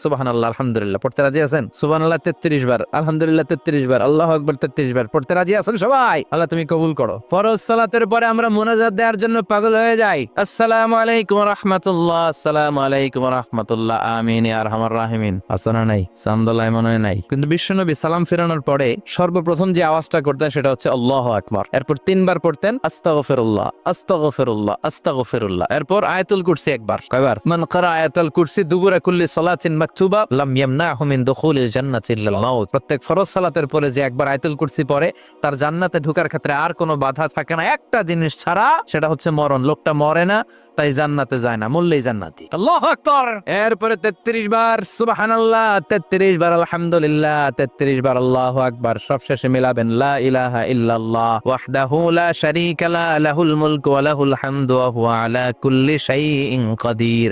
সুবহানাল্লাহ আলহামদুলিল্লাহ পড়তে রাজি আছেন? সুবহানাল্লাহ 33 বার, আলহামদুলিল্লাহ 33 বার, আল্লাহু আকবার 33 বার পড়তে রাজি আছেন সবাই? আল্লাহ তুমি কবুল করো। ফরজ সালাতের পরে আমরা মুনাজাত দেওয়ার জন্য পাগল হয়ে যাই। আসসালামু আলাইকুম ওয়া রাহমাতুল্লাহ, আসসালামু আলাইকুম ওয়া রাহমাতুল্লাহ, আমিন ইয়া আরহামার রাহিমিন। আছে না নাই? সামদুল্লাহ মনে হয় নাই। কিন্তু বিশ্বনবী সালাম ফেরানোর পরে সর্বপ্রথম যে আওয়াজটা করতেন সেটা হচ্ছে আল্লাহু আকবার। এরপর 3 বার পড়তেন আস্তাগফিরুল্লাহ, আস্তাগফিরুল্লাহ, আস্তাগফিরুল্লাহ। এরপর আয়াতুল কুরসি একবার। কয়বার? মান ক্বারা আয়াতুল কুরসি দুবুরা কুল্লি সালাতিন মাকতুবা লাম ইয়ামনাহু মিন দুখুলিল জান্নাতি ইল্লাল মাউত। প্রত্যেক ফরজ সালাতের পরে যে একবার আয়াতুল কুরসি পড়ে তার জান্নাতে ঢোকার ক্ষেত্রে আর কোনো বাধা থাকে না, একটা জিনিস ছাড়া, সেটা হচ্ছে মরণ। লোকটা মরে না, তাই জান্নাতে যায় না, মরলেই জান্নাতি। আল্লাহু আকবার। এরপরে 33 বার সুবহানাল্লাহ, 33 বার আলহামদুলিল্লাহ, 33 বার আল্লাহু আকবার। সবশেষে মিলাবেন লা ইলাহা ইল্লাল্লাহ ওয়াহদাহু লা শারীকা লা লাহুল মুলকু ওয়া লাহুল হামদু ওয়া হুয়া আলা কুল্লি শাইইন কাদির।